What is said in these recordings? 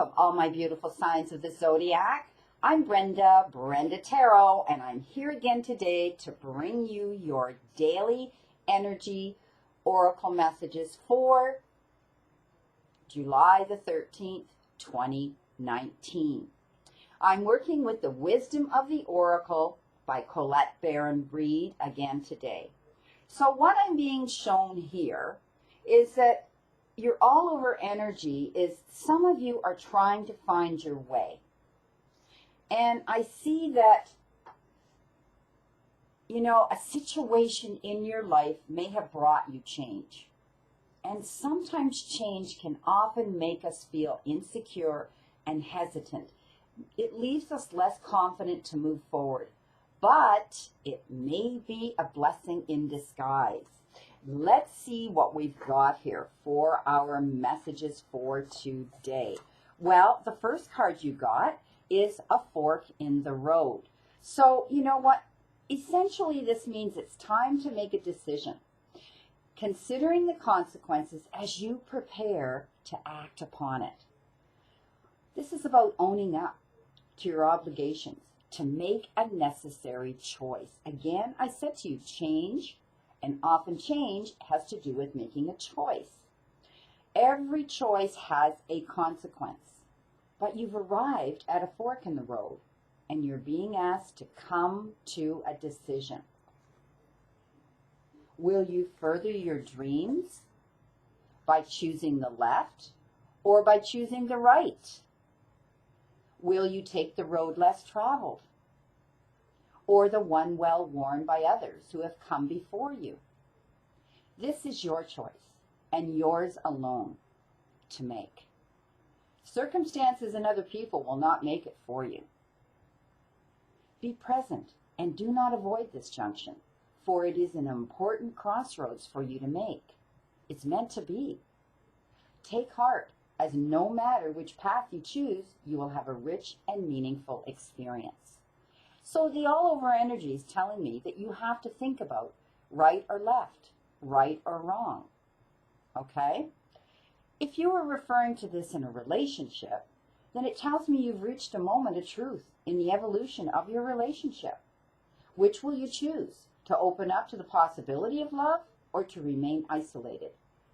Welcome, all my beautiful signs of the zodiac. I'm Brenda Tarot, and I'm here again today to bring you your daily energy oracle messages for July the 13th, 2019. I'm working with the Wisdom of the Oracle by Colette Baron Reed again today. So what I'm being shown here is that your all-over energy is some of you are trying to find your way. And I see that, you know, a situation in your life may have brought you change. And sometimes change can often make us feel insecure and hesitant. It leaves us less confident to move forward. But it may be a blessing in disguise. Let's see what we've got here for our messages for today. Well, the first card you got is a fork in the road. So, you know what? Essentially, this means it's time to make a decision, considering the consequences as you prepare to act upon it. This is about owning up to your obligations, to make a necessary choice. Again, I said to you, change. And often change has to do with making a choice. Every choice has a consequence. But you've arrived at a fork in the road, and you're being asked to come to a decision. Will you further your dreams by choosing the left or by choosing the right? Will you take the road less traveled, or the one well worn by others who have come before you? This is your choice, and yours alone to make. Circumstances and other people will not make it for you. Be present and do not avoid this junction, for it is an important crossroads for you to make. It's meant to be. Take heart, as no matter which path you choose, you will have a rich and meaningful experience. So the all-over energy is telling me that you have to think about right or left, right or wrong, okay? If you are referring to this in a relationship, then it tells me you've reached a moment of truth in the evolution of your relationship. Which will you choose? To open up to the possibility of love, or to remain isolated?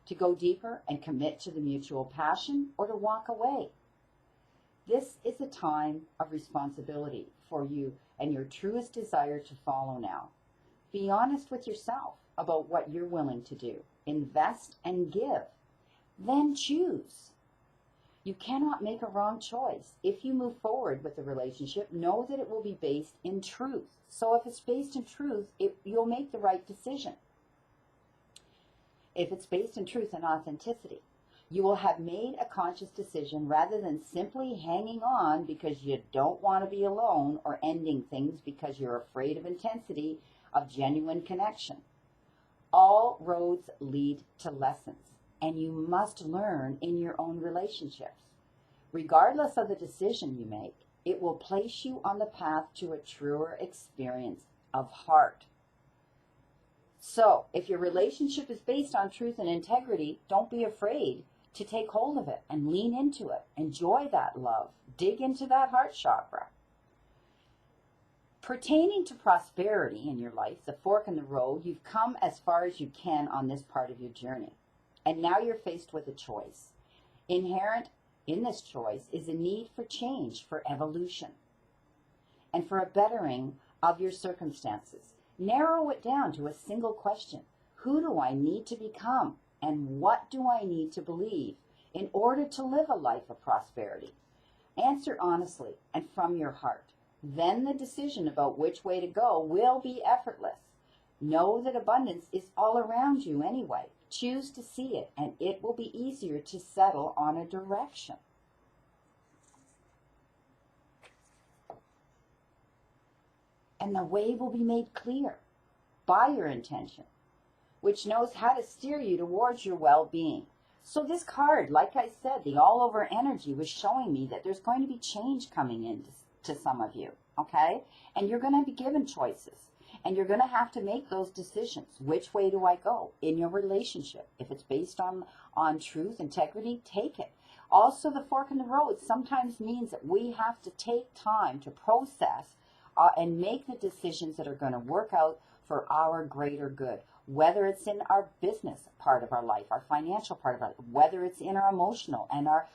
To go deeper and commit to the mutual passion, or to walk away? This is a time of responsibility for you and your truest desire to follow now. Be honest with yourself about what you're willing to do. Invest and give. Then choose. You cannot make a wrong choice. If you move forward with the relationship, know that it will be based in truth. So if it's based in truth, you'll make the right decision. If it's based in truth and authenticity, you will have made a conscious decision rather than simply hanging on because you don't want to be alone, or ending things because you're afraid of intensity of genuine connection. All roads lead to lessons, and you must learn in your own relationships. Regardless of the decision you make, it will place you on the path to a truer experience of heart. So, if your relationship is based on truth and integrity, don't be afraid to take hold of it and lean into it. Enjoy that love. Dig into that heart chakra. Pertaining to prosperity in your life, the fork in the road, you've come as far as you can on this part of your journey. And now you're faced with a choice. Inherent in this choice is a need for change, for evolution, and for a bettering of your circumstances. Narrow it down to a single question. Who do I need to become? And what do I need to believe in order to live a life of prosperity? Answer honestly and from your heart. Then the decision about which way to go will be effortless. Know that abundance is all around you anyway. Choose to see it, and it will be easier to settle on a direction. And the way will be made clear by your intention, which knows how to steer you towards your well-being. So this card, like I said, the all-over energy was showing me that there's going to be change coming in to some of you, okay? And you're going to be given choices. And you're going to have to make those decisions. Which way do I go in your relationship? If it's based on truth, integrity, take it. Also, the fork in the road sometimes means that we have to take time to process and make the decisions that are going to work out for our greater good, whether it's in our business part of our life, our financial part of our life, whether it's in our emotional and our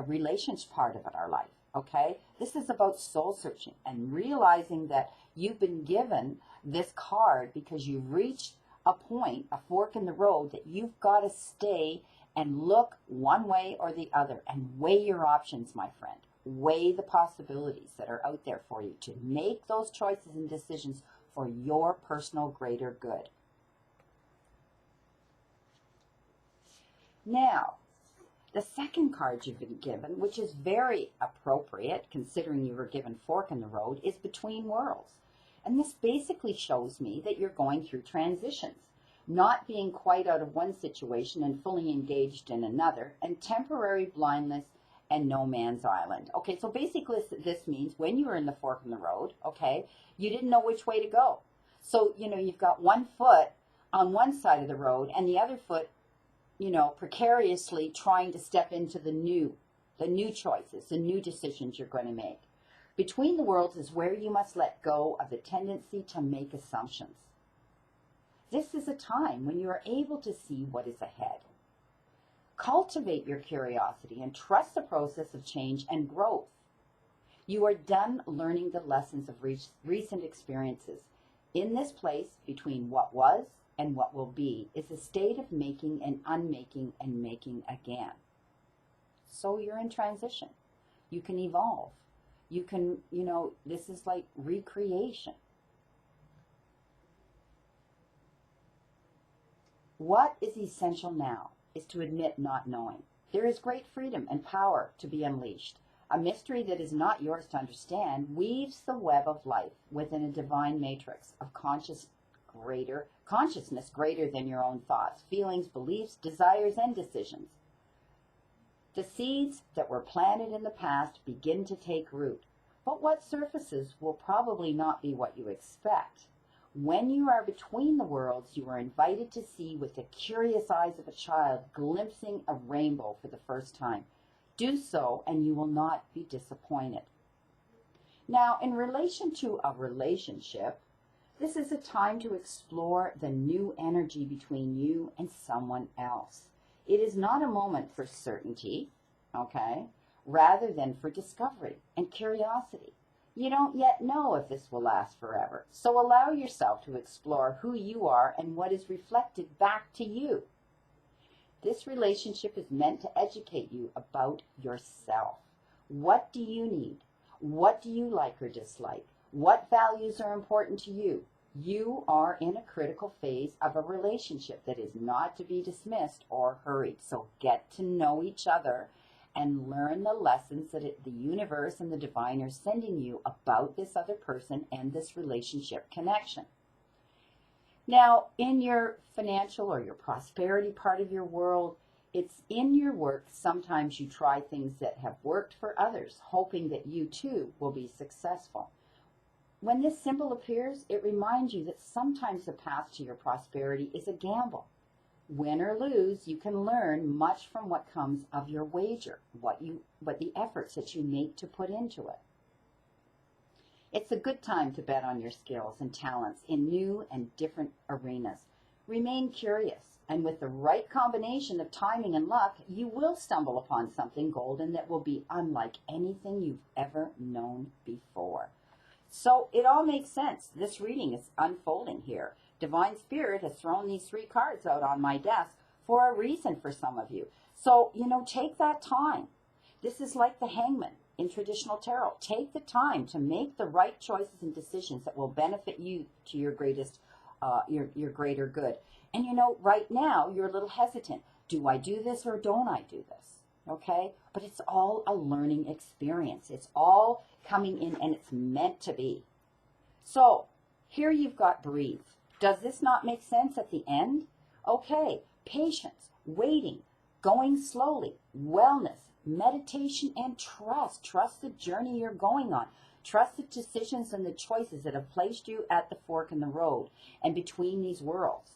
relationship part of our life, okay? This is about soul searching and realizing that you've been given this card because you've reached a point, a fork in the road, that you've got to stay and look one way or the other and weigh your options, my friend. Weigh the possibilities that are out there for you to make those choices and decisions for your personal greater good. Now, the second card you've been given, which is very appropriate considering you were given fork in the road, is Between Worlds. And this basically shows me that you're going through transitions, not being quite out of one situation and fully engaged in another, and temporary blindness and no man's island. Okay, so basically this means when you were in the fork in the road, okay, you didn't know which way to go. So, you know, you've got one foot on one side of the road and the other foot, you know, precariously trying to step into the new choices, the new decisions you're going to make. Between the Worlds is where you must let go of the tendency to make assumptions. This is a time when you are able to see what is ahead. Cultivate your curiosity and trust the process of change and growth. You are done learning the lessons of recent experiences. In this place between what was and what will be is a state of making and unmaking and making again. So you're in transition. You can evolve. You can, you know, this is like recreation. What is essential now is to admit not knowing. There is great freedom and power to be unleashed. A mystery that is not yours to understand weaves the web of life within a divine matrix of consciousness greater than your own thoughts, feelings, beliefs, desires, and decisions. The seeds that were planted in the past begin to take root, but what surfaces will probably not be what you expect. When you are between the worlds, you are invited to see with the curious eyes of a child glimpsing a rainbow for the first time. Do so, and you will not be disappointed. Now, in relation to a relationship, this is a time to explore the new energy between you and someone else. It is not a moment for certainty, okay, rather than for discovery and curiosity. You don't yet know if this will last forever, so allow yourself to explore who you are and what is reflected back to you. This relationship is meant to educate you about yourself. What do you need? What do you like or dislike? What values are important to you? You are in a critical phase of a relationship that is not to be dismissed or hurried. So get to know each other and learn the lessons that the universe and the divine are sending you about this other person and this relationship connection. Now, in your financial or your prosperity part of your world, it's in your work sometimes you try things that have worked for others, hoping that you too will be successful. When this symbol appears, it reminds you that sometimes the path to your prosperity is a gamble. Win or lose, you can learn much from what comes of your wager, what the efforts that you make to put into it. It's a good time to bet on your skills and talents in new and different arenas. Remain curious, and with the right combination of timing and luck, you will stumble upon something golden that will be unlike anything you've ever known before. So it all makes sense. This reading is unfolding here. Divine Spirit has thrown these 3 cards out on my desk for a reason for some of you. So, you know, take that time. This is like the Hangman in traditional tarot. Take the time to make the right choices and decisions that will benefit you to your greatest, your greater good. And you know, right now you're a little hesitant. Do I do this or don't I do this? Okay? But it's all a learning experience. It's all coming in and it's meant to be. So here you've got breathe. Does this not make sense at the end? Okay, patience, waiting, going slowly, wellness, meditation, and trust. Trust the journey you're going on. Trust the decisions and the choices that have placed you at the fork in the road and between these worlds.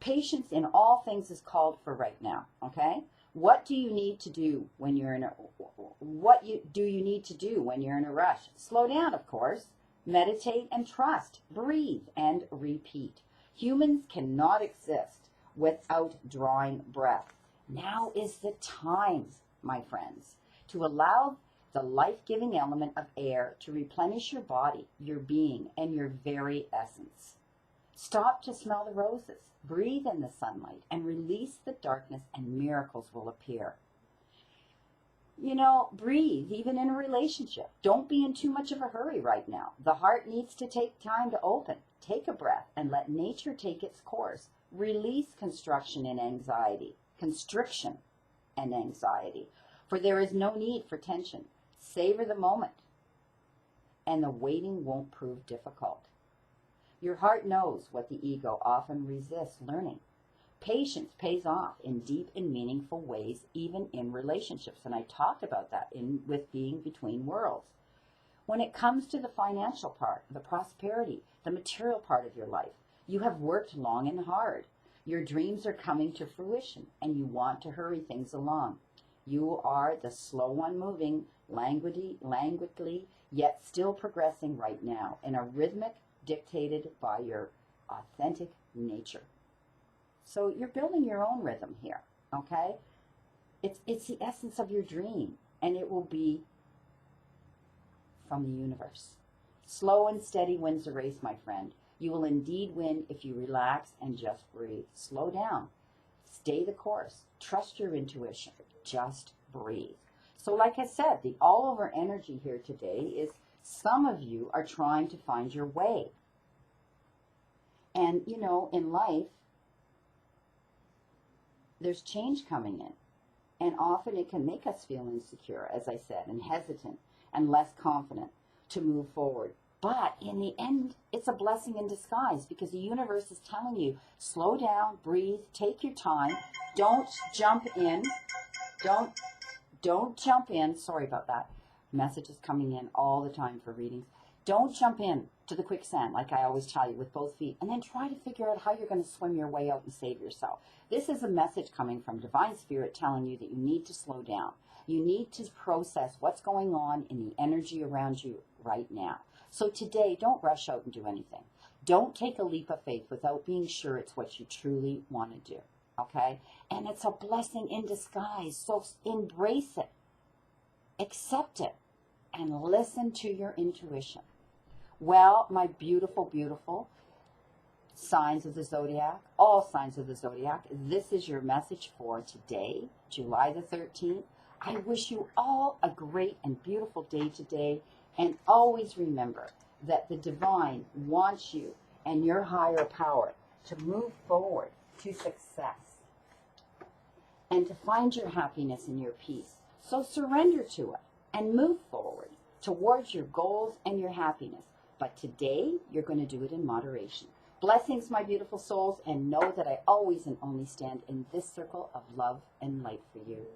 Patience in all things is called for right now, okay? What do you need to do when you're in a do you need to do when you're in a rush? Slow down, of course. Meditate and trust. Breathe and repeat. Humans cannot exist without drawing breath. Now is the time, my friends, to allow the life-giving element of air to replenish your body, your being, and your very essence. Stop to smell the roses, breathe in the sunlight, and release the darkness, and miracles will appear. You know, breathe, even in a relationship. Don't be in too much of a hurry right now. The heart needs to take time to open. Take a breath and let nature take its course. Release constriction and anxiety, for there is no need for tension. Savor the moment, and the waiting won't prove difficult. Your heart knows what the ego often resists learning. Patience pays off in deep and meaningful ways, even in relationships. And I talked about that with being between worlds. When it comes to the financial part, the prosperity, the material part of your life, you have worked long and hard. Your dreams are coming to fruition, and you want to hurry things along. You are the slow one moving, languidly, yet still progressing right now in a rhythmic dictated by your authentic nature. So you're building your own rhythm here, okay? It's the essence of your dream, and it will be from the universe. Slow and steady wins the race, my friend. You will indeed win if you relax and just breathe. Slow down. Stay the course. Trust your intuition. Just breathe. So like I said, the all-over energy here today is some of you are trying to find your way. And, you know, in life, there's change coming in. And often it can make us feel insecure, as I said, and hesitant and less confident to move forward. But in the end, it's a blessing in disguise, because the universe is telling you, slow down, breathe, take your time, don't jump in, don't jump in, sorry about that, messages coming in all the time for readings. Don't jump in to the quicksand, like I always tell you, with both feet, and then try to figure out how you're going to swim your way out and save yourself. This is a message coming from Divine Spirit telling you that you need to slow down. You need to process what's going on in the energy around you right now. So today, don't rush out and do anything. Don't take a leap of faith without being sure it's what you truly want to do, okay? And it's a blessing in disguise, so embrace it, accept it, and listen to your intuition. Well, my beautiful, beautiful signs of the zodiac, all signs of the zodiac, this is your message for today, July the 13th. I wish you all a great and beautiful day today. And always remember that the divine wants you and your higher power to move forward to success and to find your happiness and your peace. So surrender to it and move forward towards your goals and your happiness. But today, you're going to do it in moderation. Blessings, my beautiful souls, and know that I always and only stand in this circle of love and light for you.